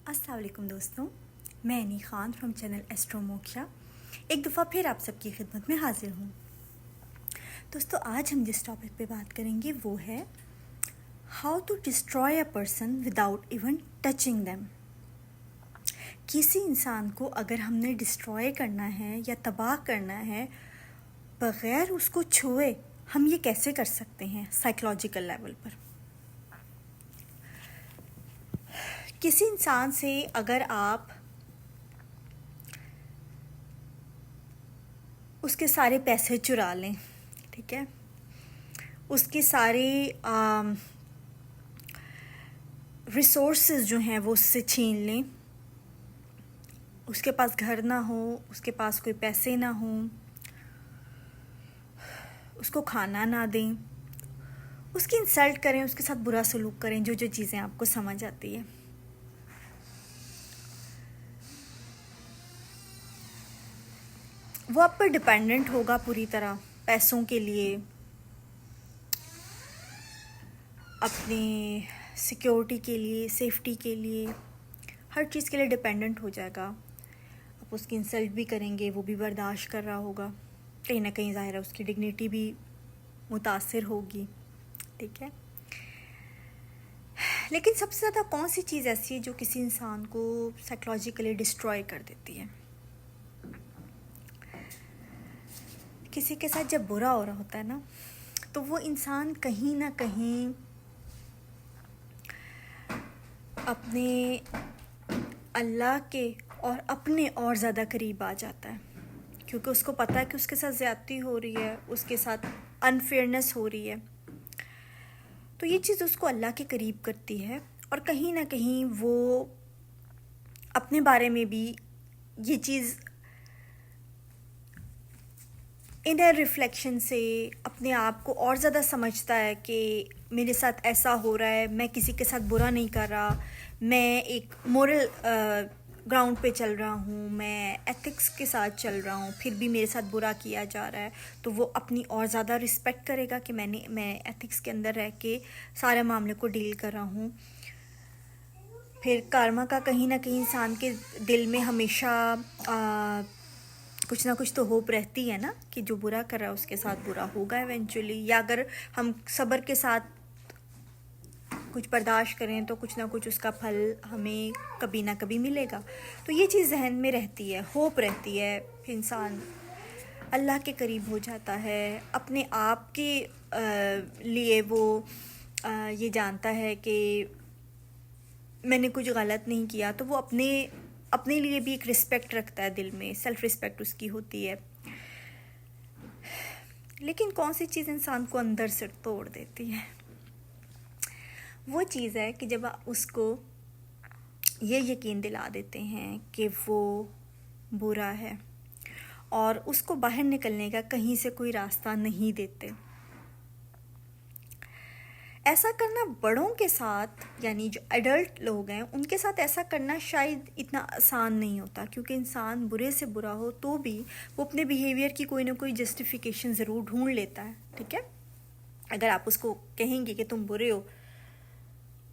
अस्सलाम वालेकुम दोस्तों, मैं अनी Khan from channel astro moksha एक दफ़ा फिर आप सबकी खिदमत में हाजिर हूँ। दोस्तों, आज हम जिस टॉपिक पे बात करेंगे वो है how to destroy a person without even touching them. किसी इंसान को अगर हमने डिस्ट्रॉय करना है या तबाह करना है बग़ैर उसको छुए, हम ये कैसे कर सकते हैं साइकोलॉजिकल लेवल पर। किसी इंसान से अगर आप उसके सारे पैसे चुरा लें, ठीक है, उसके सारे रिसोर्सेज जो हैं वो उससे छीन लें, उसके पास घर ना हो, उसके पास कोई पैसे ना हो, उसको खाना ना दें, उसकी इंसल्ट करें, उसके साथ बुरा सलूक करें, जो जो चीज़ें आपको समझ आती है। वो आप पर डिपेंडेंट होगा पूरी तरह, पैसों के लिए, अपनी सिक्योरिटी के लिए, सेफ्टी के लिए, हर चीज़ के लिए डिपेंडेंट हो जाएगा। आप उसकी इंसल्ट भी करेंगे, वो भी बर्दाश्त कर रहा होगा, कहीं ना कहीं ज़ाहिर है उसकी डिग्निटी भी मुतासिर होगी, ठीक है। लेकिन सबसे ज़्यादा कौन सी चीज़ ऐसी है जो किसी इंसान को साइकोलॉजिकली डिस्ट्रॉय कर देती है? किसी के साथ जब बुरा हो रहा होता है ना, तो वो इंसान कहीं ना कहीं अपने अल्लाह के और अपने और ज़्यादा करीब आ जाता है, क्योंकि उसको पता है कि उसके साथ ज़्यादती हो रही है, उसके साथ अनफेयरनेस हो रही है। तो ये चीज़ उसको अल्लाह के करीब करती है, और कहीं ना कहीं वो अपने बारे में भी ये चीज़ इनर रिफ्लेक्शन से अपने आप को और ज़्यादा समझता है कि मेरे साथ ऐसा हो रहा है, मैं किसी के साथ बुरा नहीं कर रहा, मैं एक मोरल ग्राउंड पे चल रहा हूँ, मैं एथिक्स के साथ चल रहा हूँ, फिर भी मेरे साथ बुरा किया जा रहा है। तो वो अपनी और ज़्यादा रिस्पेक्ट करेगा कि मैं एथिक्स के अंदर रह के सारे मामले को डील कर रहा हूँ। फिर कर्मा का कहीं ना कहीं इंसान के दिल में हमेशा कुछ ना कुछ तो होप रहती है ना, कि जो बुरा कर रहा है उसके साथ बुरा होगा इवेंचुअली, या अगर हम सब्र के साथ कुछ बर्दाश्त करें तो कुछ ना कुछ उसका फल हमें कभी ना कभी मिलेगा। तो ये चीज़ जहन में रहती है, होप रहती है। फिर इंसान अल्लाह के करीब हो जाता है, अपने आप के लिए वो ये जानता है कि मैंने कुछ गलत नहीं किया, तो वो अपने लिए भी एक रिस्पेक्ट रखता है, दिल में सेल्फ रिस्पेक्ट उसकी होती है। लेकिन कौन सी चीज़ इंसान को अंदर से तोड़ देती है? वो चीज़ है कि जब आप उसको ये यकीन दिला देते हैं कि वो बुरा है और उसको बाहर निकलने का कहीं से कोई रास्ता नहीं देते। ऐसा करना बड़ों के साथ, यानी जो एडल्ट लोग हैं, उनके साथ ऐसा करना शायद इतना आसान नहीं होता, क्योंकि इंसान बुरे से बुरा हो तो भी वो अपने बिहेवियर की कोई ना कोई जस्टिफिकेशन ज़रूर ढूंढ लेता है, ठीक है। अगर आप उसको कहेंगे कि तुम बुरे हो,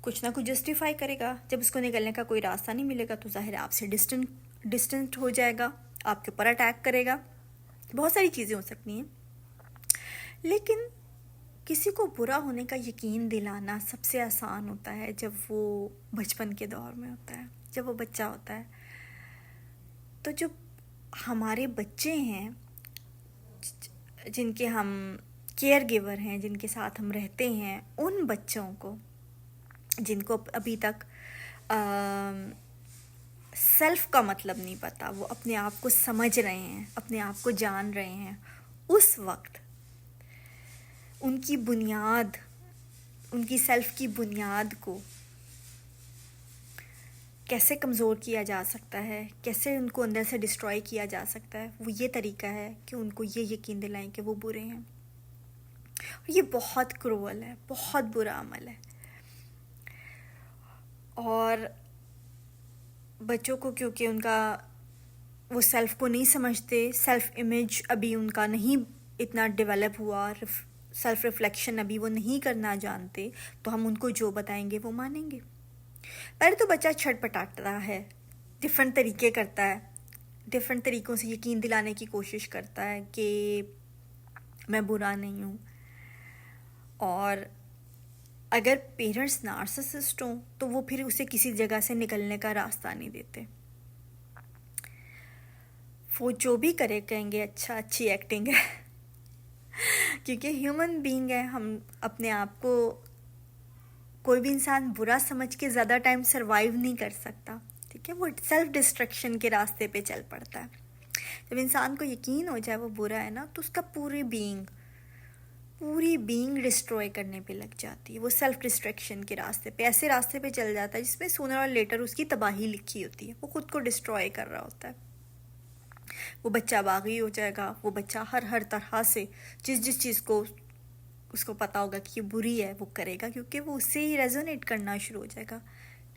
कुछ ना कुछ जस्टिफाई करेगा। जब उसको निकलने का कोई रास्ता नहीं मिलेगा तो ज़ाहिर है आपसे डिस्टेंट हो जाएगा, आपके ऊपर अटैक करेगा, बहुत सारी चीज़ें हो सकती हैं। लेकिन किसी को बुरा होने का यकीन दिलाना सबसे आसान होता है जब वो बचपन के दौर में होता है, जब वो बच्चा होता है। तो जो हमारे बच्चे हैं, जिनके हम केयर गिवर हैं, जिनके साथ हम रहते हैं, उन बच्चों को जिनको अभी तक सेल्फ का मतलब नहीं पता, वो अपने आप को समझ रहे हैं, अपने आप को जान रहे हैं, उस वक्त उनकी बुनियाद, उनकी सेल्फ की बुनियाद को कैसे कमज़ोर किया जा सकता है, कैसे उनको अंदर से डिस्ट्रॉय किया जा सकता है, वो ये तरीका है कि उनको ये यकीन दिलाएं कि वो बुरे हैं। और ये बहुत क्रूअल है, बहुत बुरा अमल है। और बच्चों को, क्योंकि उनका वो सेल्फ को नहीं समझते, सेल्फ इमेज अभी उनका नहीं इतना डेवलप हुआ, सेल्फ रिफ्लेक्शन अभी वो नहीं करना जानते, तो हम उनको जो बताएंगे वो मानेंगे। पहले तो बच्चा छटपटाता है, डिफरेंट तरीके करता है, डिफरेंट तरीक़ों से यकीन दिलाने की कोशिश करता है कि मैं बुरा नहीं हूँ। और अगर पेरेंट्स नार्सिसिस्ट हों तो वो फिर उसे किसी जगह से निकलने का रास्ता नहीं देते। वो जो भी करे कहेंगे अच्छा, अच्छी एक्टिंग है क्योंकि ह्यूमन बीइंग है, हम अपने आप को, कोई भी इंसान बुरा समझ के ज़्यादा टाइम सरवाइव नहीं कर सकता, ठीक है। वो सेल्फ डिस्ट्रक्शन के रास्ते पे चल पड़ता है। जब इंसान को यकीन हो जाए वो बुरा है ना, तो उसका पूरी बीइंग डिस्ट्रॉय करने पे लग जाती है। वो सेल्फ डिस्ट्रक्शन के रास्ते पे, ऐसे रास्ते पे चल जाता है जिसमें सूनर और लेटर उसकी तबाही लिखी होती है। वो खुद को डिस्ट्रॉय कर रहा होता है। वो बच्चा बागी हो जाएगा, वो बच्चा हर तरह से जिस चीज़ को उसको पता होगा कि ये बुरी है वो करेगा, क्योंकि वो उससे ही रेजोनेट करना शुरू हो जाएगा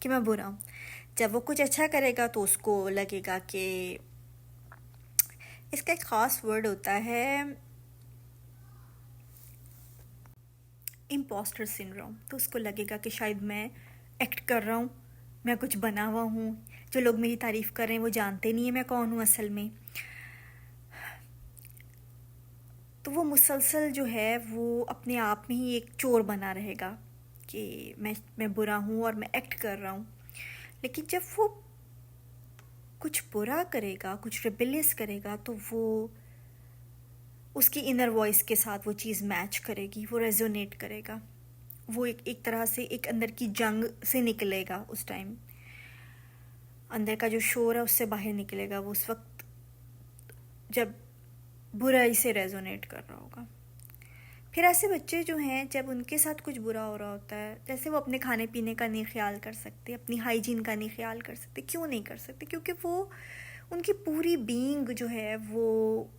कि मैं बुरा हूँ। जब वो कुछ अच्छा करेगा तो उसको लगेगा कि, इसका एक ख़ास वर्ड होता है इम्पोस्टर सिंड्रोम, तो उसको लगेगा कि शायद मैं एक्ट कर रहा हूँ, मैं कुछ बना हुआ हूँ, जो लोग मेरी तारीफ़ कर रहे हैं वो जानते नहीं है मैं कौन हूँ असल में। तो वो मुसलसल जो है वो अपने आप में ही एक चोर बना रहेगा कि मैं बुरा हूँ और मैं एक्ट कर रहा हूँ। लेकिन जब वो कुछ बुरा करेगा, कुछ रिबेलियस करेगा, तो वो उसकी इनर वॉइस के साथ वो चीज़ मैच करेगी, वो रेजोनेट करेगा। वो एक तरह से एक अंदर की जंग से निकलेगा। उस टाइम अंदर का जो शोर है उससे बाहर निकलेगा वो उस वक्त जब बुराई से रेजोनेट कर रहा होगा। फिर ऐसे बच्चे जो हैं, जब उनके साथ कुछ बुरा हो रहा होता है, जैसे वो अपने खाने पीने का नहीं ख्याल कर सकते, अपनी हाइजीन का नहीं ख्याल कर सकते। क्यों नहीं कर सकते? क्योंकि वो, उनकी पूरी बीइंग जो है वो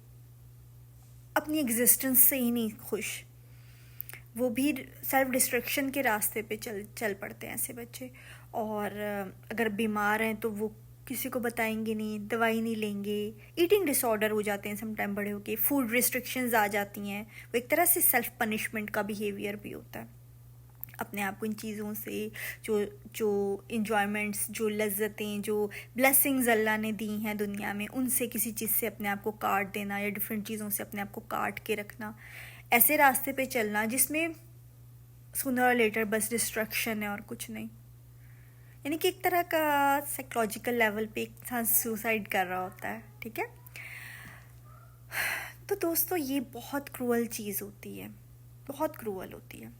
अपनी एग्जिस्टेंस से ही नहीं खुश। वो भी सेल्फ डिस्ट्रक्शन के रास्ते पे चल पड़ते हैं ऐसे बच्चे। और अगर बीमार हैं तो वो किसी को बताएंगे नहीं, दवाई नहीं लेंगे, ईटिंग डिसऑर्डर हो जाते हैं सम टाइम बड़े होके, फूड रिस्ट्रिक्शंस आ जाती हैं। वो एक तरह से सेल्फ पनिशमेंट का बिहेवियर भी होता है। अपने आप को इन चीज़ों से, जो इंजॉयमेंट्स, जो लज्जतें, जो ब्लेसिंग्स अल्लाह ने दी हैं दुनिया में, उनसे किसी चीज़ से अपने आप को काट देना या डिफरेंट चीज़ों से अपने आप को काट के रखना, ऐसे रास्ते पे चलना जिसमें सूनर और लेटर बस डिस्ट्रक्शन है और कुछ नहीं। यानी कि एक तरह का साइकोलॉजिकल लेवल पे एक इंसान सुसाइड कर रहा होता है, ठीक है। तो दोस्तों ये बहुत क्रूअल चीज़ होती है, बहुत क्रूअल होती है।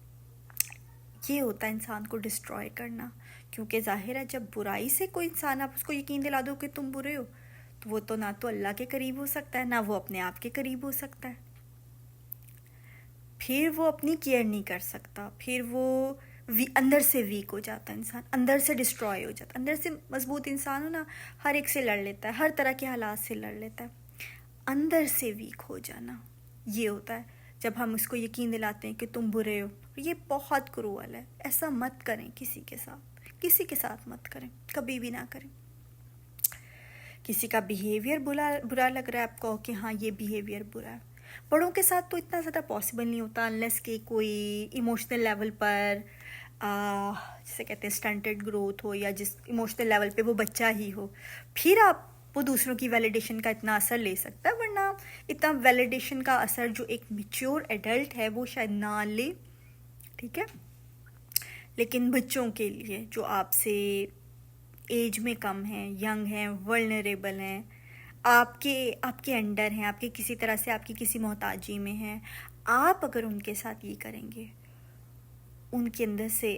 ये होता है इंसान को डिस्ट्रॉय करना, क्योंकि ज़ाहिर है जब बुराई से कोई इंसान, आप उसको यकीन दिला दो कि तुम बुरे हो, तो वो तो ना तो अल्लाह के करीब हो सकता है, ना वो अपने आप के करीब हो सकता है। फिर वो अपनी केयर नहीं कर सकता, फिर वो अंदर से वीक हो जाता है इंसान, अंदर से डिस्ट्रॉय हो जाता है। अंदर से मजबूत इंसान हो ना, हर एक से लड़ लेता है, हर तरह के हालात से लड़ लेता है। अंदर से वीक हो जाना ये होता है जब हम उसको यकीन दिलाते हैं कि तुम बुरे हो। ये बहुत क्रूअल है, ऐसा मत करें किसी के साथ, किसी के साथ मत करें, कभी भी ना करें। किसी का बिहेवियर बुरा लग रहा है आपको कि हाँ ये बिहेवियर बुरा है, बड़ों के साथ तो इतना ज़्यादा पॉसिबल नहीं होता अनलेस कि कोई इमोशनल लेवल पर जिसे कहते हैं स्टंटेड ग्रोथ हो, या जिस इमोशनल लेवल पे वो बच्चा ही हो, फिर आप वो दूसरों की वैलिडेशन का इतना असर ले सकता है। वरना इतना वैलिडेशन का असर जो एक मैच्योर एडल्ट है वो शायद ना ले, ठीक है। लेकिन बच्चों के लिए जो आपसे एज में कम हैं, यंग हैं, वल्नरेबल हैं, आपके अंडर हैं, आपके किसी तरह से आपकी किसी मोहताजी में हैं, आप अगर उनके साथ ये करेंगे, उनके अंदर से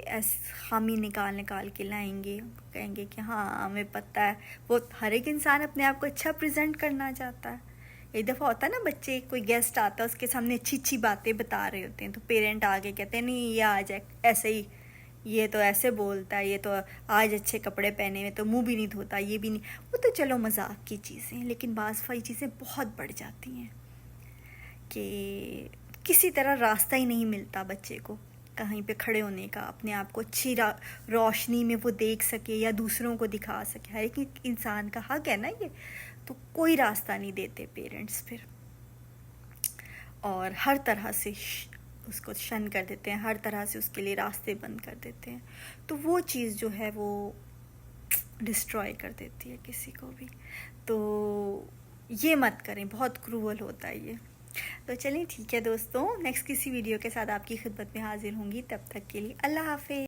खामी निकाल के लाएंगे, कहेंगे कि हाँ हमें पता है। वो हर एक इंसान अपने आप को अच्छा प्रेजेंट करना चाहता है। एक दफ़ा होता है ना, बच्चे, कोई गेस्ट आता है उसके सामने अच्छी बातें बता रहे होते हैं, तो पेरेंट आगे कहते हैं नहीं ये आज ऐसे ही, ये तो ऐसे बोलता है, ये तो आज अच्छे कपड़े पहने हुए तो मुंह भी नहीं धोता, ये भी नहीं। वो तो चलो मजाक की चीज़ें, लेकिन बाज़ ये चीज़ें बहुत बढ़ जाती हैं कि किसी तरह रास्ता ही नहीं मिलता बच्चे को कहीं पे खड़े होने का, अपने आप को अच्छी रोशनी में वो देख सके या दूसरों को दिखा सके। हर एक इंसान का हक है ना ये, तो कोई रास्ता नहीं देते पेरेंट्स फिर, और हर तरह से اس کو شن کر دیتے ہیں، ہر طرح سے اس کے لیے راستے بند کر دیتے ہیں، تو وہ چیز جو ہے وہ ڈسٹروائے کر دیتی ہے کسی کو بھی. تو یہ مت کریں، بہت کروول ہوتا ہے یہ. تو چلیں ٹھیک ہے دوستوں، نیکسٹ کسی ویڈیو کے ساتھ آپ کی خدمت میں حاضر ہوں گی. تب تک کے لیے اللہ حافظ.